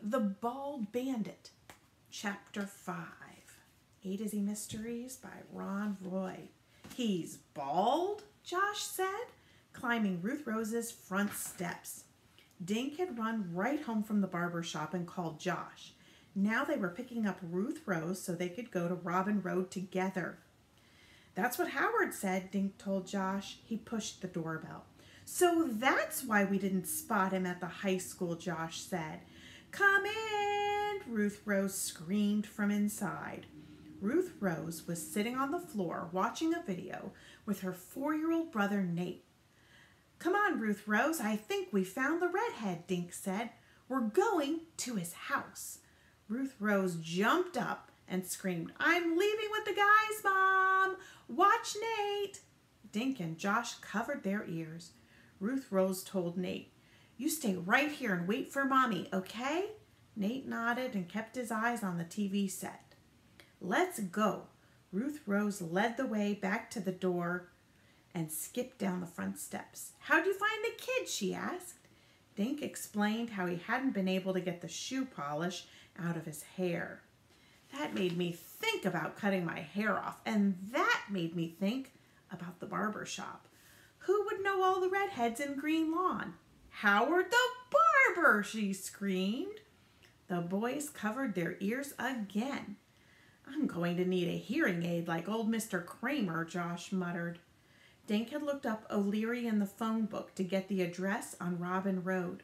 The Bald Bandit, Chapter 5, A to Z Mysteries by Ron Roy. He's bald, Josh said, climbing Ruth Rose's front steps. Dink had run right home from the barber shop and called Josh. Now they were picking up Ruth Rose so they could go to Robin Road together. That's what Howard said, Dink told Josh. He pushed the doorbell. So that's why we didn't spot him at the high school, Josh said. Come in, Ruth Rose screamed from inside. Ruth Rose was sitting on the floor watching a video with her 4-year-old brother Nate. Come on, Ruth Rose, I think we found the redhead, Dink said. We're going to his house. Ruth Rose jumped up and screamed, I'm leaving with the guys, Mom. Watch Nate. Dink and Josh covered their ears. Ruth Rose told Nate, you stay right here and wait for Mommy, okay? Nate nodded and kept his eyes on the TV set. Let's go. Ruth Rose led the way back to the door and skipped down the front steps. How'd you find the kid? She asked. Dink explained how he hadn't been able to get the shoe polish out of his hair. That made me think about cutting my hair off, and that made me think about the barber shop. Who would know all the redheads in Green Lawn? Howard the barber, she screamed. The boys covered their ears again. I'm going to need a hearing aid like old Mr. Kramer, Josh muttered. Dink had looked up O'Leary in the phone book to get the address on Robin Road.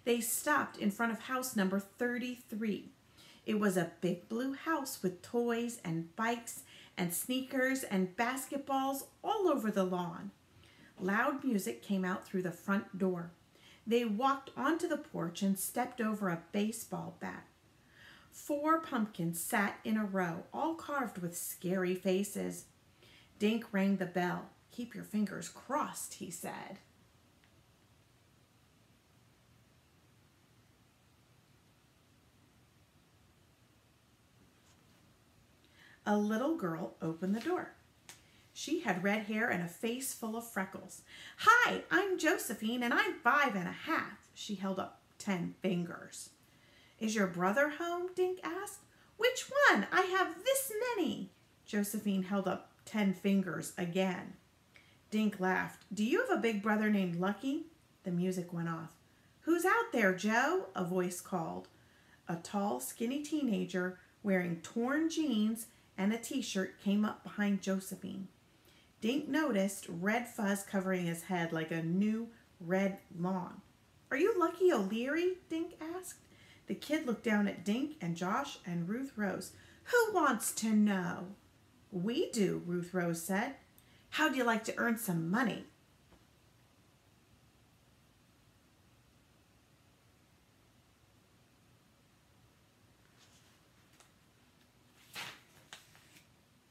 They stopped in front of house number 33. It was a big blue house with toys and bikes and sneakers and basketballs all over the lawn. Loud music came out through the front door. They walked onto the porch and stepped over a baseball bat. 4 pumpkins sat in a row, all carved with scary faces. Dink rang the bell. Keep your fingers crossed, he said. A little girl opened the door. She had red hair and a face full of freckles. Hi, I'm Josephine, and I'm 5 1/2. She held up 10 fingers. Is your brother home? Dink asked. Which one? I have this many. Josephine held up 10 fingers again. Dink laughed. Do you have a big brother named Lucky? The music went off. Who's out there, Joe? A voice called. A tall, skinny teenager wearing torn jeans and a t-shirt came up behind Josephine. Dink noticed red fuzz covering his head like a new red lawn. Are you Lucky O'Leary? Dink asked. The kid looked down at Dink and Josh and Ruth Rose. Who wants to know? We do, Ruth Rose said. How'd you like to earn some money?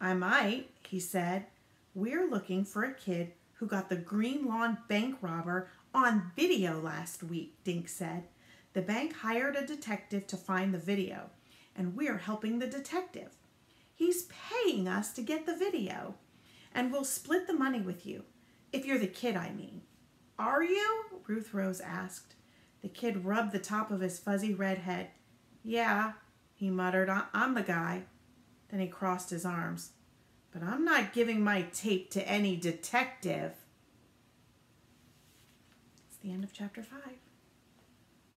I might, he said. We're looking for a kid who got the Green Lawn bank robber on video last week, Dink said. The bank hired a detective to find the video, and we're helping the detective. He's paying us to get the video, and we'll split the money with you, if you're the kid, I mean. Are you? Ruth Rose asked. The kid rubbed the top of his fuzzy red head. Yeah, he muttered, I'm the guy. Then he crossed his arms. But I'm not giving my tape to any detective. It's the end of chapter 5.